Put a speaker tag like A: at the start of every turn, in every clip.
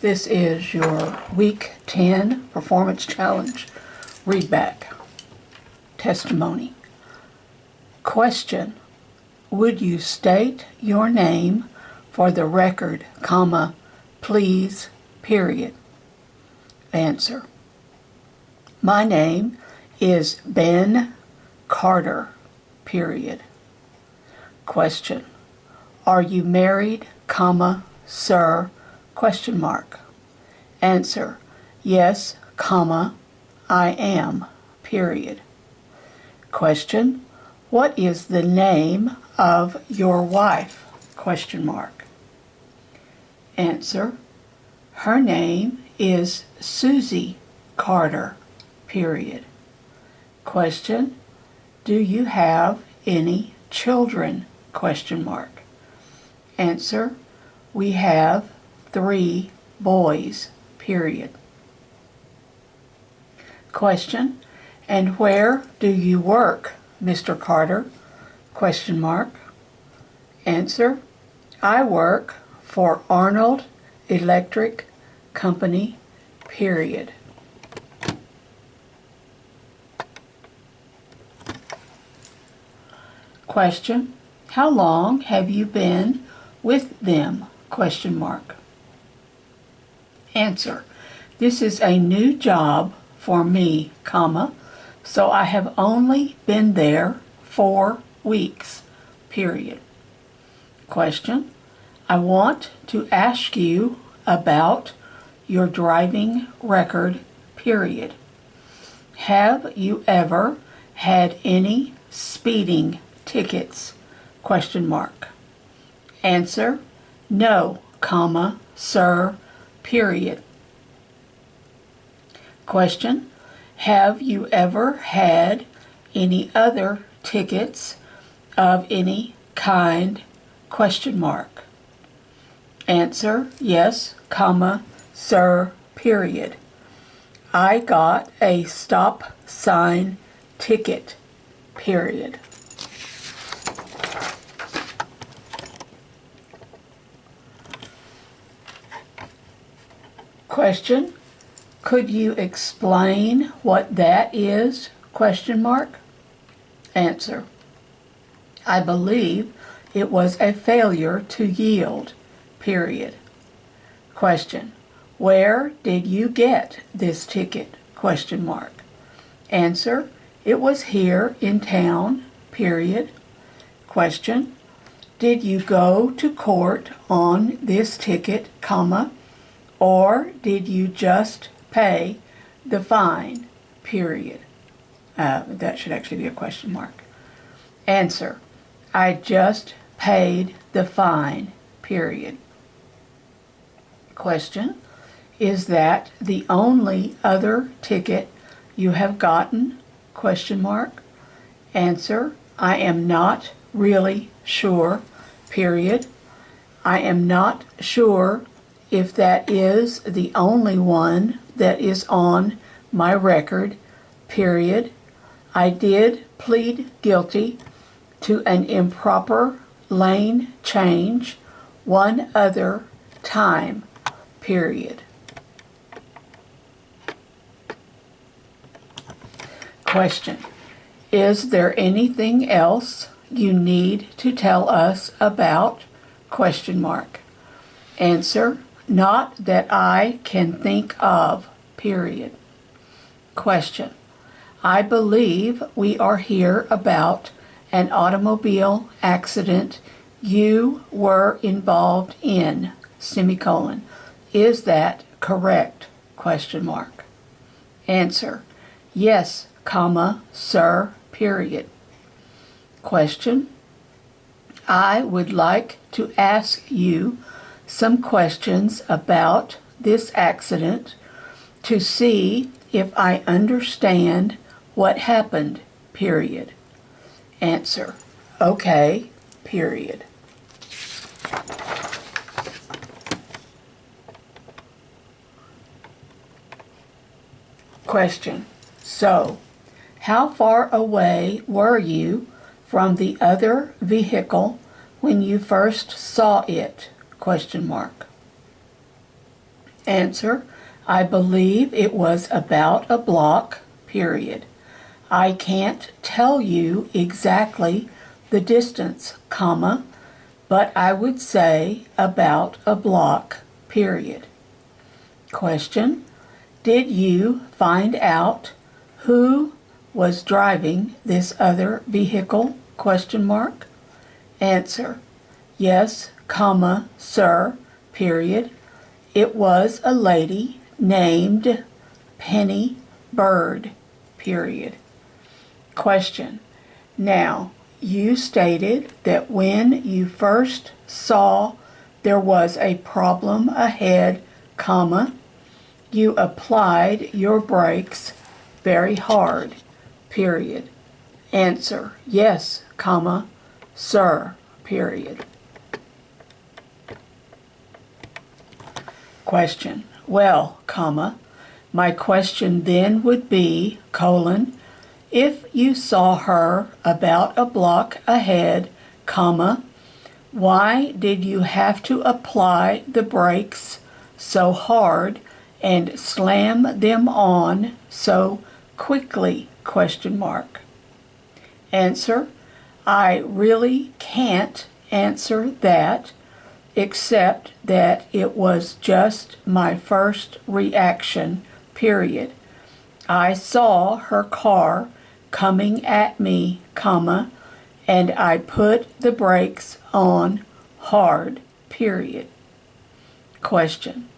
A: This is your Week 10 Performance Challenge readback testimony. Question: would you state your name for the record, comma, please, period? Answer: my name is Ben Carter, period. Question: are you married, comma, sir, question mark? Answer: yes, comma, I am, period. Question: what is the name of your wife, question mark? Answer: her name is Susie Carter, period. Question: do you have any children, question mark? Answer: we have 3 boys, period. Question: and where do you work, Mr. Carter, question mark? Answer: I work for Arnold Electric Company, period. Question: how long have you been with them, question mark? Answer: this is a new job for me, comma, so I have only been there 4 weeks, period. Question: I want to ask you about your driving record, period. Have you ever had any speeding tickets, question mark? Answer: no, comma, sir, period. Question: have you ever had any other tickets of any kind, question mark? Answer: yes, comma, sir, period. I got a stop sign ticket, period. Question: could you explain what that is, question mark? Answer: I believe it was a failure to yield, period. Question: where did you get this ticket, question mark? Answer: it was here in town, period. Question: did you go to court on this ticket, comma, or did you just pay the fine, period? That should actually be a question mark. Answer: I just paid the fine, period. Question: is that the only other ticket you have gotten, question mark? Answer: I am not really sure, period. I am not sure if that is the only one that is on my record, period. I did plead guilty to an improper lane change one other time, period. Question: is there anything else you need to tell us about, question mark? Answer: not that I can think of, period. Question: I believe we are here about an automobile accident you were involved in, semicolon. Is that correct, question mark? Answer: yes, comma, sir, period. Question: I would like to ask you some questions about this accident to see if I understand what happened, period. Answer: okay, period. Question: so, how far away were you from the other vehicle when you first saw it, question mark? Answer: I believe it was about a block, period. I can't tell you exactly the distance, comma, but I would say about a block, period. Question: did you find out who was driving this other vehicle? Question mark. Answer: yes, comma, sir, period. It was a lady named Penny Bird, period. Question: now, you stated that when you first saw there was a problem ahead, comma, you applied your brakes very hard, period. Answer: yes, comma, sir, period. Question: well, comma, my question then would be, colon, if you saw her about a block ahead, comma, why did you have to apply the brakes so hard and slam them on so quickly? Question mark. Answer: I really can't answer that, except that it was just my first reaction, period. I saw her car coming at me, comma, and I put the brakes on hard, period. Question: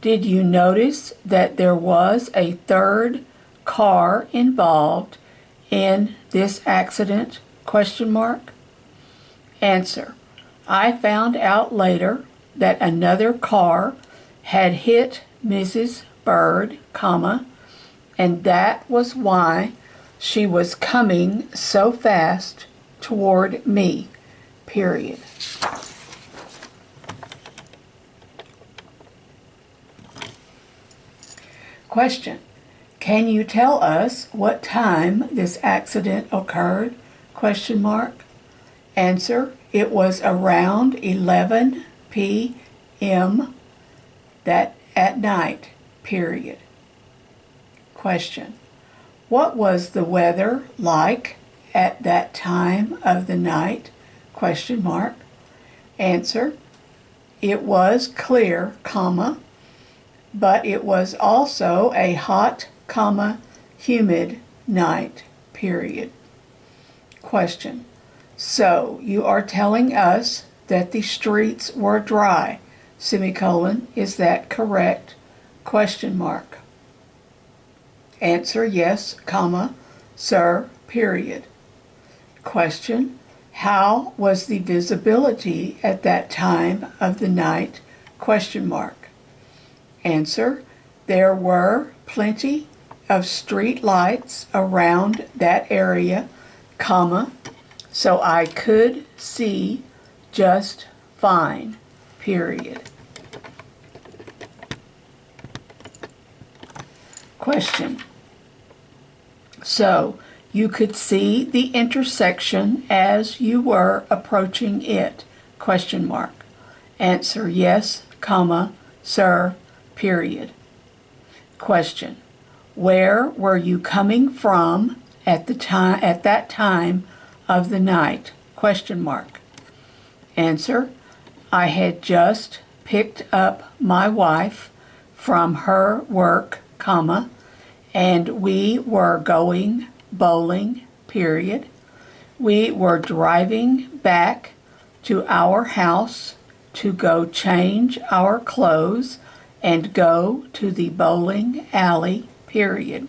A: did you notice that there was a third car involved in this accident? Question mark. Answer: I found out later that another car had hit Mrs. Bird, comma, and that was why she was coming so fast toward me, period. Question: can you tell us what time this accident occurred? Question mark. Answer: it was around 11 p.m. that at night, period. Question: what was the weather like at that time of the night? Question mark. Answer: it was clear, comma, but it was also a hot, comma, humid night, period. Question: so you are telling us that the streets were dry, semicolon, is that correct? Question mark. Answer: yes, comma, sir, period. Question: how was the visibility at that time of the night? Question mark. Answer: there were plenty of street lights around that area, comma, so I could see just fine, period. Question: so you could see the intersection as you were approaching it? Question mark. Answer: yes, comma, sir, period. Question: where were you coming from at that time of the night? Question mark. Answer: I had just picked up my wife from her work, comma, and we were going bowling, period. We were driving back to our house to go change our clothes and go to the bowling alley, period.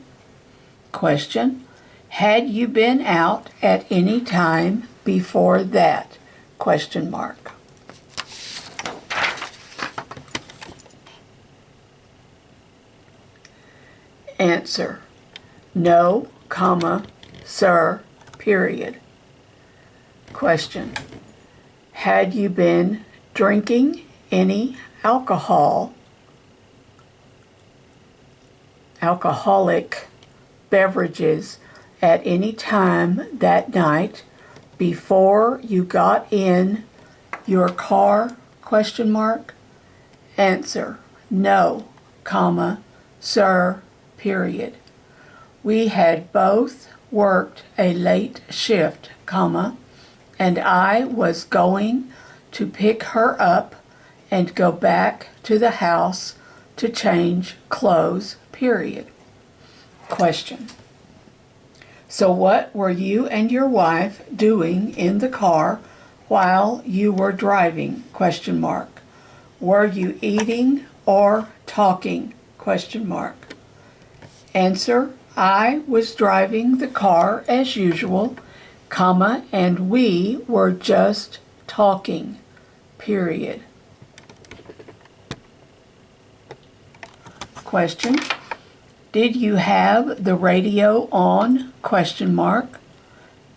A: Question: had you been out at any time before that? Question mark. Answer: no, comma, sir, period. Question: had you been drinking any alcoholic beverages at any time that night before you got in your car? Question mark. Answer: no, comma, sir, period. We had both worked a late shift, comma, and I was going to pick her up and go back to the house to change clothes, period. Question. So what were you and your wife doing in the car while you were driving? Question mark. Were you eating or talking? Question mark. Answer. I was driving the car as usual, comma, and we were just talking, period. Question. Did you have the radio on? Question mark.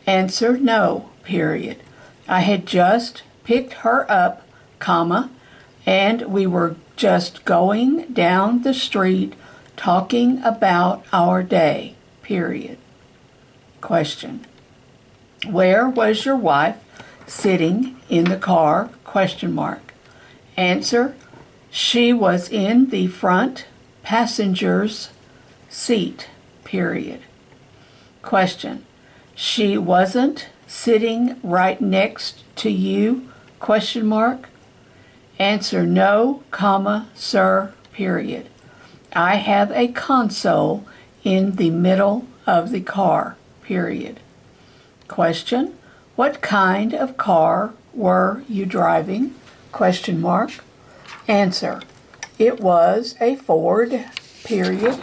A: Answer. No, period. I had just picked her up, comma, and we were just going down the street talking about our day, period. Question. Where was your wife sitting in the car? Question mark. Answer. She was in the front passenger's seat, period. Question. She wasn't sitting right next to you? Question mark. Answer. No, comma, sir, period. I have a console in the middle of the car, period. Question. What kind of car were you driving? Question mark. Answer. It was a Ford, period.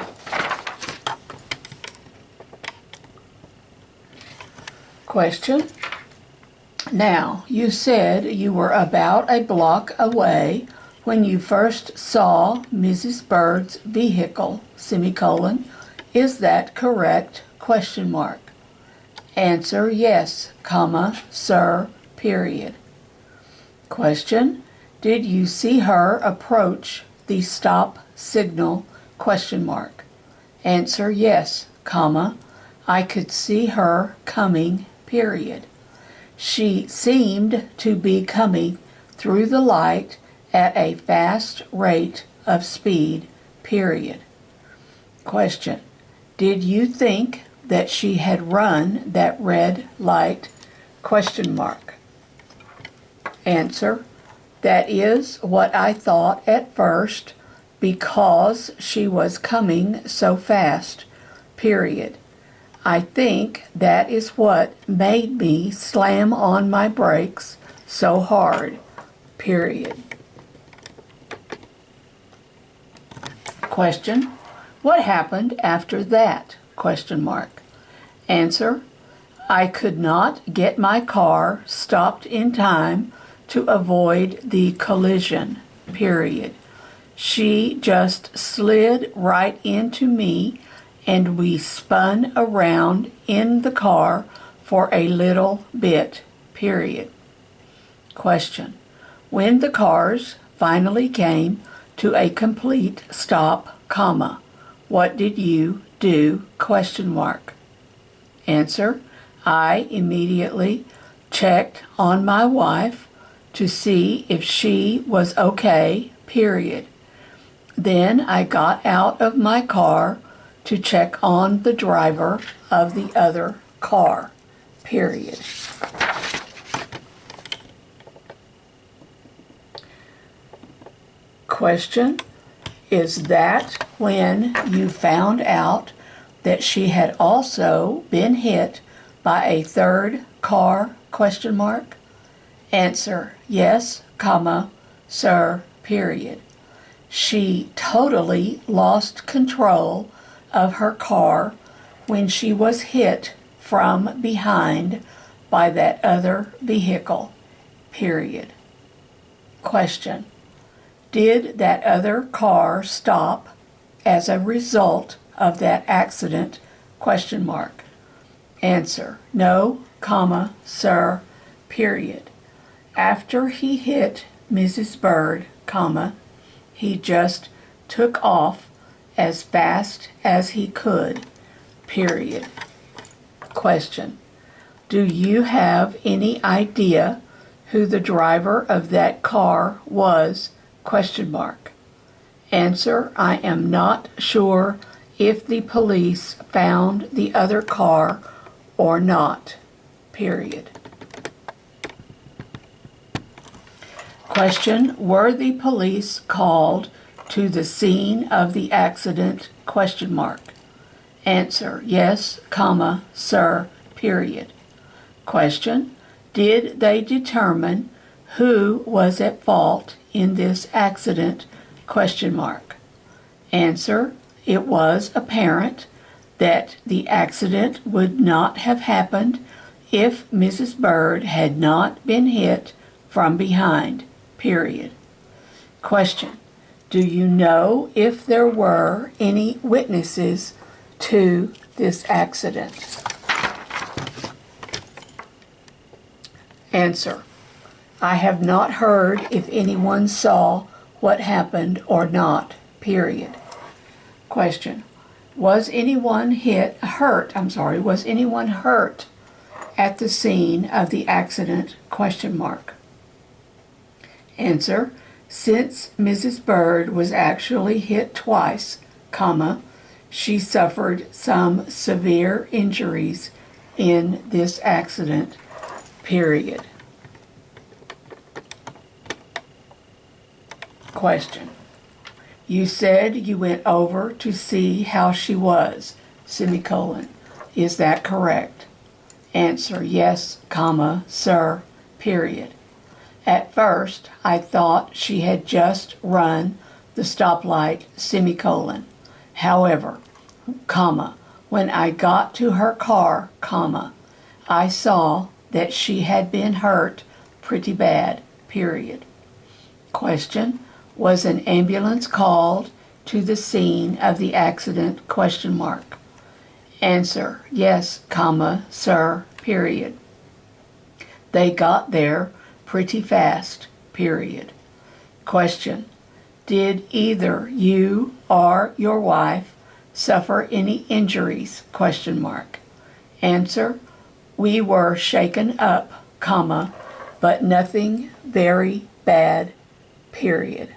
A: Question. Now, you said you were about a block away when you first saw Mrs. Bird's vehicle, semicolon. Is that correct? Question mark. Answer. Yes, comma, sir, period. Question. Did you see her approach the stop signal? Question mark. Answer. Yes, comma, I could see her coming, period. She seemed to be coming through the light at a fast rate of speed, period. Question. Did you think that she had run that red light? Question mark. Answer. That is what I thought at first because she was coming so fast, period. I think that is what made me slam on my brakes so hard, period. Question. What happened after that? Question mark. Answer. I could not get my car stopped in time to avoid the collision, period. She just slid right into me and we spun around in the car for a little bit, period. Question. When the cars finally came to a complete stop, comma, what did you do? Question mark. Answer. I immediately checked on my wife to see if she was okay, period. Then I got out of my car to check on the driver of the other car, period. Question. Is that when you found out that she had also been hit by a third car? Question mark. Answer. Yes, comma, sir, period. She totally lost control of her car when she was hit from behind by that other vehicle, period. Question. Did that other car stop as a result of that accident? Question mark. Answer. No, comma, sir, period. After he hit Mrs. Bird, comma, he just took off as fast as he could, period. Question. Do you have any idea who the driver of that car was? Question mark. Answer, I am not sure if the police found the other car or not. Period. Question, were the police called to the scene of the accident? Question mark. Answer, yes, comma, sir, period. Question, did they determine who was at fault in this accident? Question mark. Answer, it was apparent that the accident would not have happened if Mrs. Bird had not been hit from behind. Period. Question, do you know if there were any witnesses to this accident? Answer, I have not heard if anyone saw what happened or not. Period. Question, was anyone hurt at the scene of the accident? Question mark. Answer, since Mrs. Bird was actually hit twice, comma, she suffered some severe injuries in this accident. Period. Question, you said you went over to see how she was, semicolon. Is that correct? Answer, yes, comma, sir, period. At first, I thought she had just run the stoplight, semicolon. However, comma, when I got to her car, comma, I saw that she had been hurt pretty bad, period. Question, was an ambulance called to the scene of the accident? Question mark. Answer, yes, comma, sir, period. They got there pretty fast, period. Question, did either you or your wife suffer any injuries? Question mark. Answer, we were shaken up, comma, but nothing very bad, period.